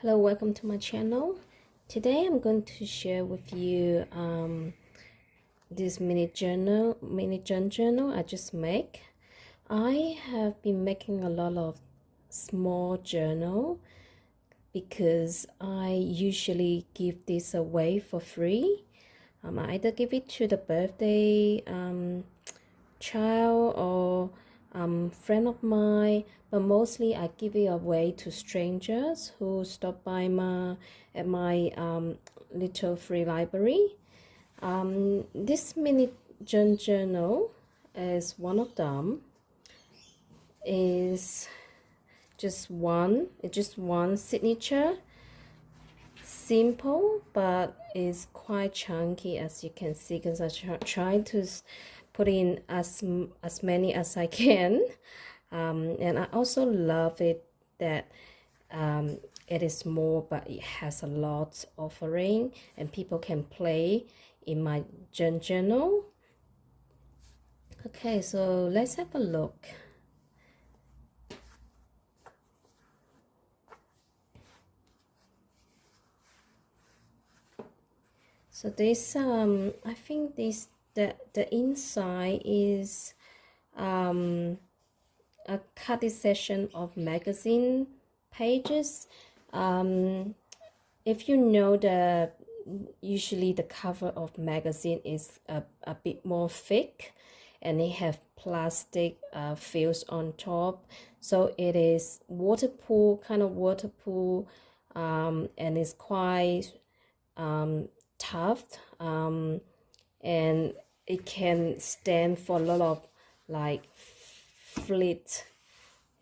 Hello, welcome to my channel. Today I'm going to share with you this mini journal I just make. I have been making a lot of small journal because I usually give this away for free. I either give it to the birthday child or friend of mine, but mostly I give it away to strangers who stop by at my little free library. This mini journal is one of them. Is just one signature, simple, but it's quite chunky, as you can see, because I try to put in as many as I can. And I also love it that it is small, but it has a lot offering and people can play in my journal. Okay, so let's have a look. So this I think the inside is a cutting section of magazine pages. If you know usually the cover of magazine is a bit more thick and they have plastic fils on top, so it is waterproof, and it's quite tough, and it can stand for a lot of like flit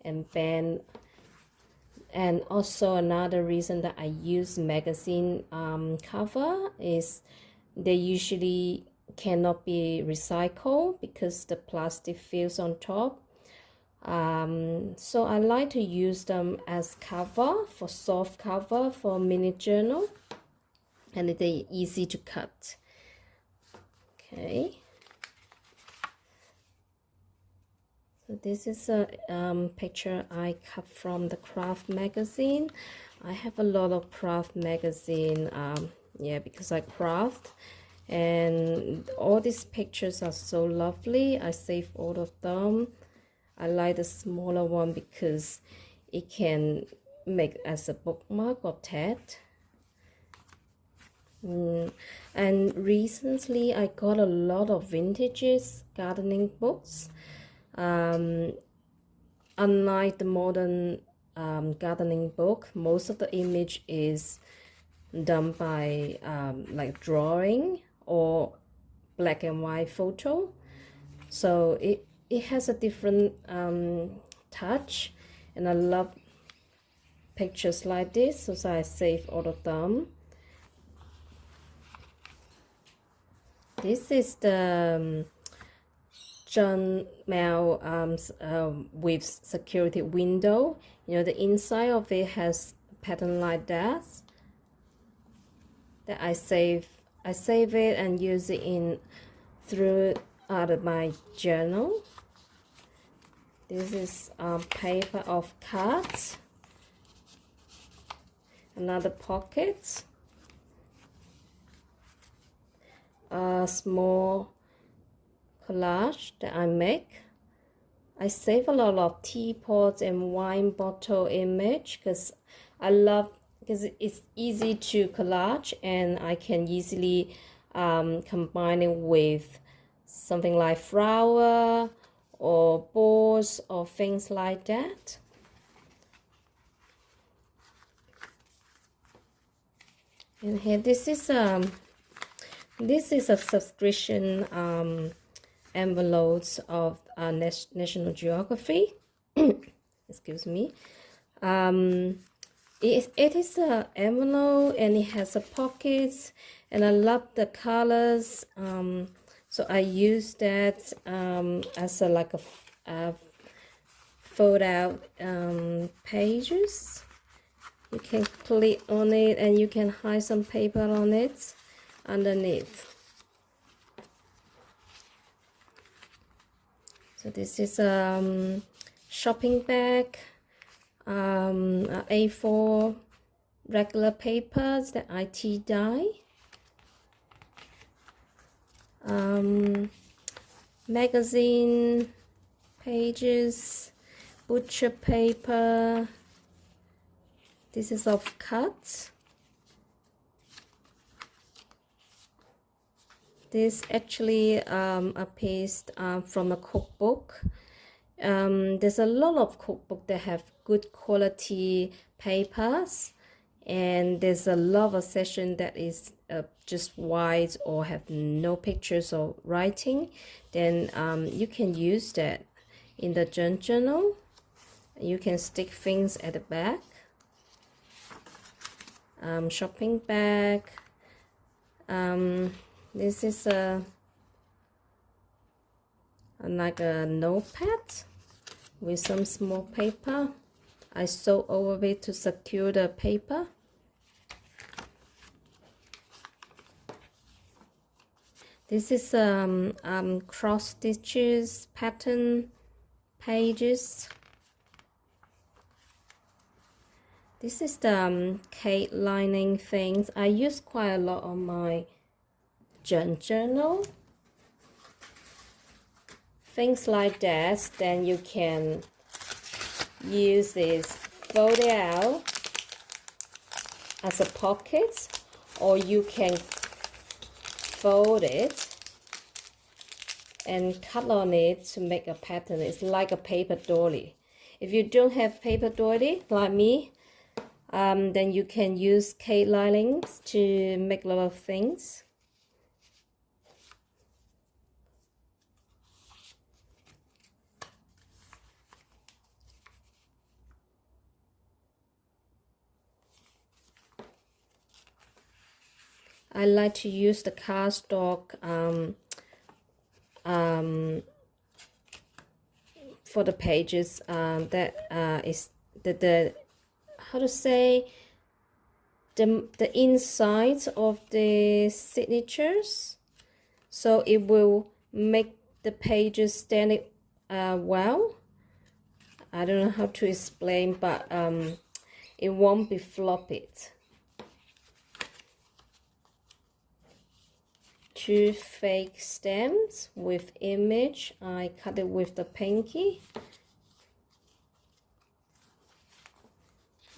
and bend. And also another reason that I use magazine cover is they usually cannot be recycled because the plastic fils on top. So I like to use them as cover, for soft cover for mini journal, and they're easy to cut. Okay, so this is a picture I cut from the craft magazine. I have a lot of craft magazine, yeah, because I craft, and all these pictures are so lovely. I save all of them. I like the smaller one because it can make as a bookmark or tag. And recently I got a lot of vintages gardening books. Unlike the modern gardening book, most of the image is done by like drawing or black and white photo, so it has a different touch, and I love pictures like this, so I save all of them. This is the John Mail with security window. You know, the inside of it has pattern like that. That I save it and use it in through out of my journal. This is paper of cards. Another pocket. A small collage that I make. I save a lot of teapots and wine bottle image because it's easy to collage, and I can easily combine it with something like flower or balls or things like that. And here, this is a subscription envelopes of National Geography. Excuse me. It is a envelope and it has a pockets, and I love the colors. So I use that as a fold out pages. You can click on it and you can hide some paper on it underneath. So this is a shopping bag, A4 regular papers, the IT die, magazine pages, butcher paper. This is of cuts. This actually a piece from a cookbook. There's a lot of cookbook that have good quality papers, and there's a lot of section that is just white or have no pictures or writing. Then you can use that in the journal. You can stick things at the back. Shopping bag. This is like a notepad with some small paper. I sew over it to secure the paper. This is cross stitches pattern pages. This is the Kate lining things. I use quite a lot on my journal. Things like that, then you can use this, fold it out as a pocket, or you can fold it and cut on it to make a pattern. It's like a paper dolly. If you don't have paper dolly like me, then you can use Kate linings to make a lot of things. I like to use the cardstock for the pages that is the how to say the inside of the signatures, so it will make the pages stand well. I don't know how to explain, but it won't be floppy. Two fake stamps with image. I cut it with the pinky.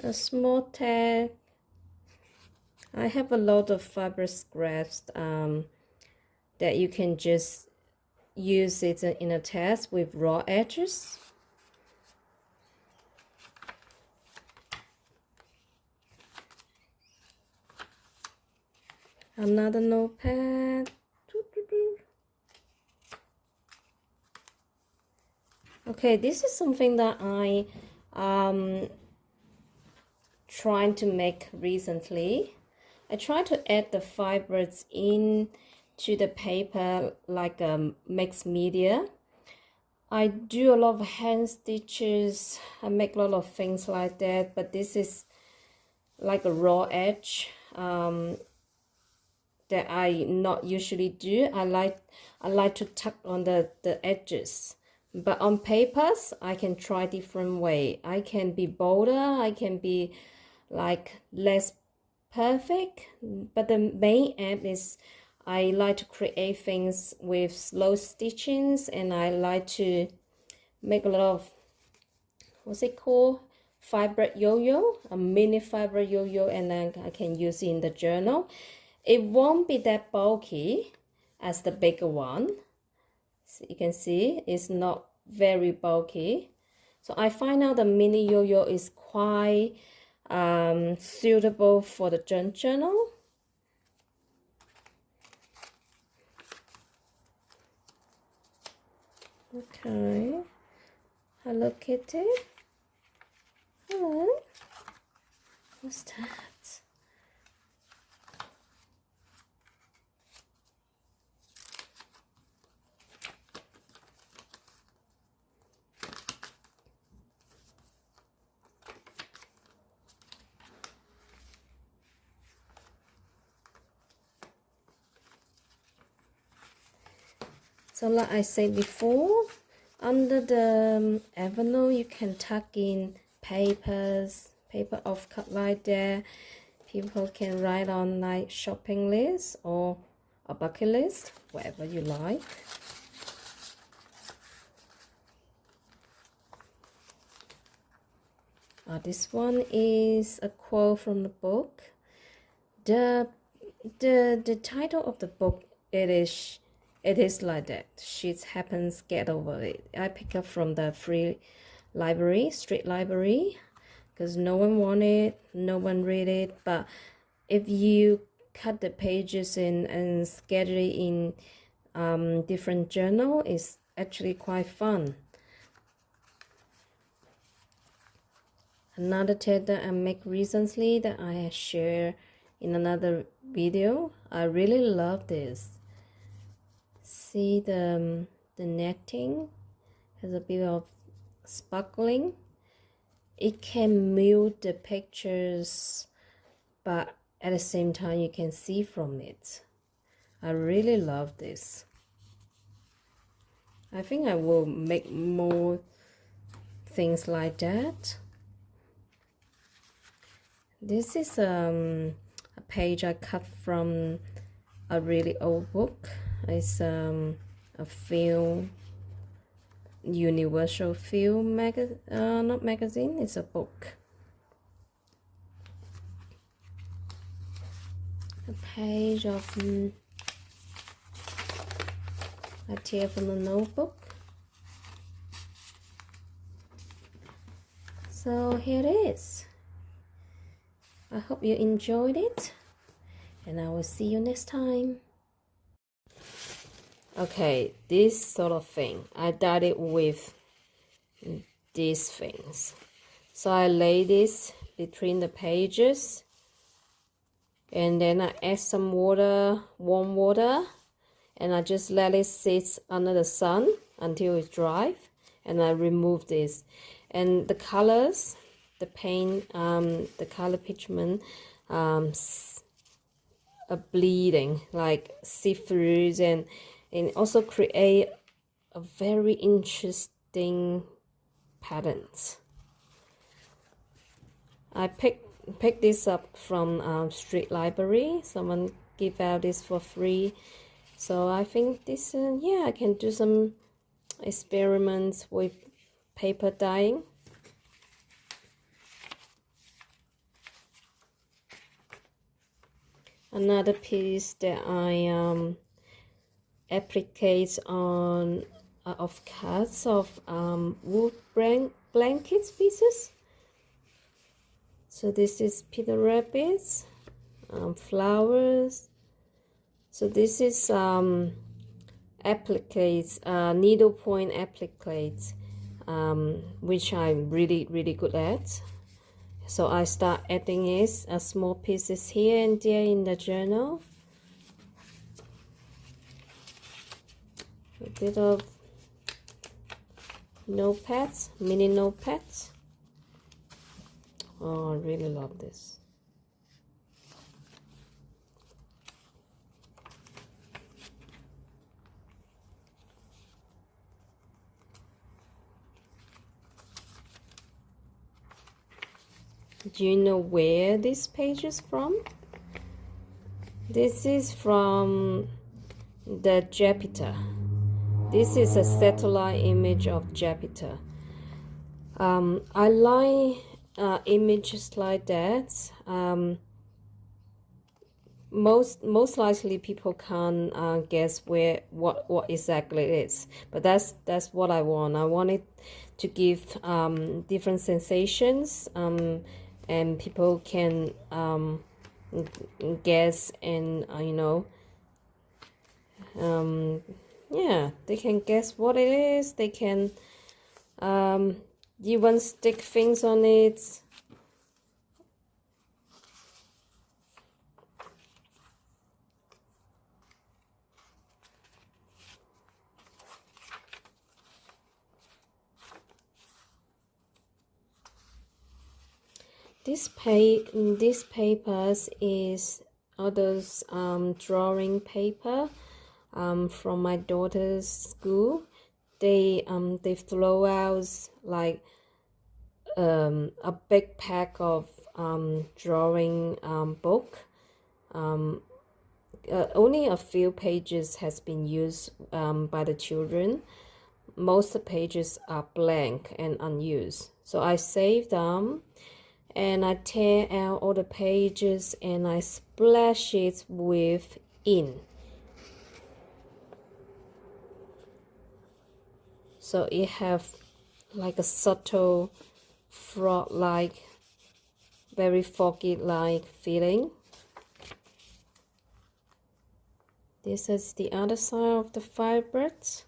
A small tag. I have a lot of fabric scraps that you can just use it in a test with raw edges. Another notepad. Okay, this is something that I trying to make recently. I try to add the fibers in to the paper like mixed media. I do a lot of hand stitches. I make a lot of things like that, but this is like a raw edge that I not usually do. I like to tuck on the edges. But on papers, I can try different way. I can be bolder, I can be like less perfect, but the main aim is I like to create things with slow stitchings, and I like to make a lot of, what's it called, fiber yo-yo, a mini fiber yo-yo, and then I can use it in the journal. It won't be that bulky as the bigger one. So you can see it's not very bulky. So I find out the mini yo-yo is quite suitable for the journal. Okay. Hello Kitty. Hello. What's that? So like I said before, under the envelope you can tuck in paper of cut like that. People can write on like shopping list or a bucket list, whatever you like. This one is a quote from the book. The title of the book, it is like that. Shit happens, get over it. I pick up from the free library, street library, because no one want it, no one read it. But if you cut the pages in and schedule it in different journal, it's actually quite fun. Another tip that I make recently that I share in another video, I really love this. See the netting has a bit of sparkling. It can mute the pictures, but at the same time you can see from it. I really love this. I think I will make more things like that. This is a page I cut from a really old book. It's a film, Universal Film not magazine, it's a book. A page of a tear from the notebook. So here it is. I hope you enjoyed it, and I will see you next time. Okay, this sort of thing, I dyed it with these things. So I lay this between the pages, and then I add some water, warm water, and I just let it sit under the sun until it's dry, and I remove this. And the colors, the paint, the color pigment are bleeding, like see-throughs, and also create a very interesting patterns. I picked this up from street library. Someone give out this for free, so I think this yeah, I can do some experiments with paper dyeing. Another piece that I applicate on of cuts of wood blankets pieces. So this is Peter Rabbits, flowers. So this is appliques, needlepoint appliques, which I'm really good at. So I start adding it small pieces here and there in the journal. A bit of notepads, mini notepads. Oh, I really love this. Do you know where this page is from? This is from the Jupiter. This is a satellite image of Jupiter. I like images like that. Most likely people can't guess what exactly it is, but that's what I want. I want it to give different sensations, and people can guess, and you know, yeah, they can guess what it is. They can even stick things on it. These papers is all those drawing paper from my daughter's school. They throw out like a big pack of drawing book. Only a few pages has been used by the children. Most of the pages are blank and unused. So I save them and I tear out all the pages and I splash it with ink. So it have like a subtle frog-like, very foggy-like feeling. This is the other side of the Firebirds.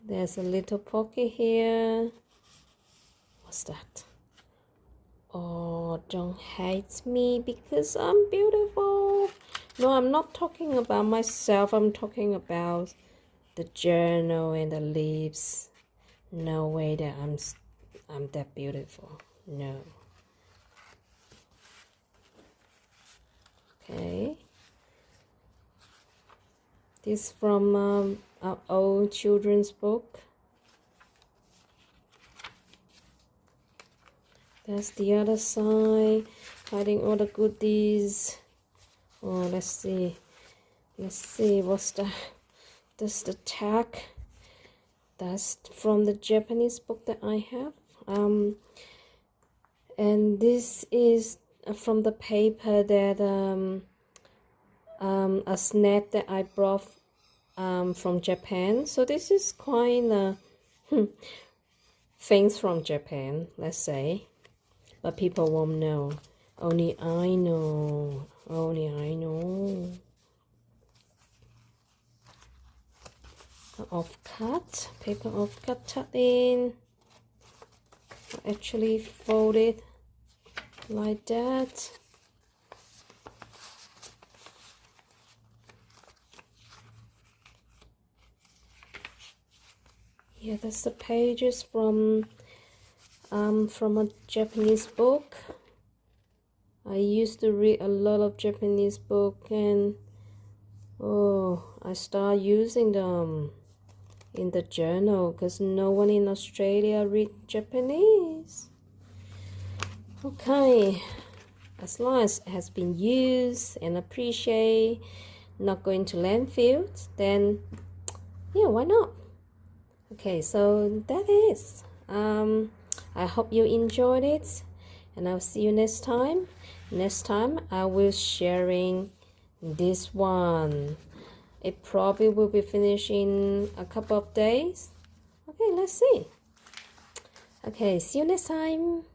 There's a little pocket here. What's that? Oh, don't hate me because I'm beautiful. No, I'm not talking about myself. I'm talking about the journal and the leaves. No way that I'm that beautiful. No. Okay. This from our old children's book. That's the other side, hiding all the goodies. Oh, let's see. Let's see, what's that? That's the tag. That's from the Japanese book that I have. And this is from the paper that a snack that I brought from Japan. So this is quite things from Japan, let's say, but people won't know. Only I know. Only I know. Off-cut, paper off-cut tucked in. Actually folded like that. Yeah, that's the pages from a Japanese book. I used to read a lot of Japanese book and I start using them in the journal because no one in Australia read Japanese. Okay, as long as it has been used and appreciated, not going to landfill, then yeah, why not? Okay, so that is. I hope you enjoyed it, and I'll see you next time. Next time I will sharing this one. It probably will be finished in a couple of days. Okay, let's see. Okay, see you next time.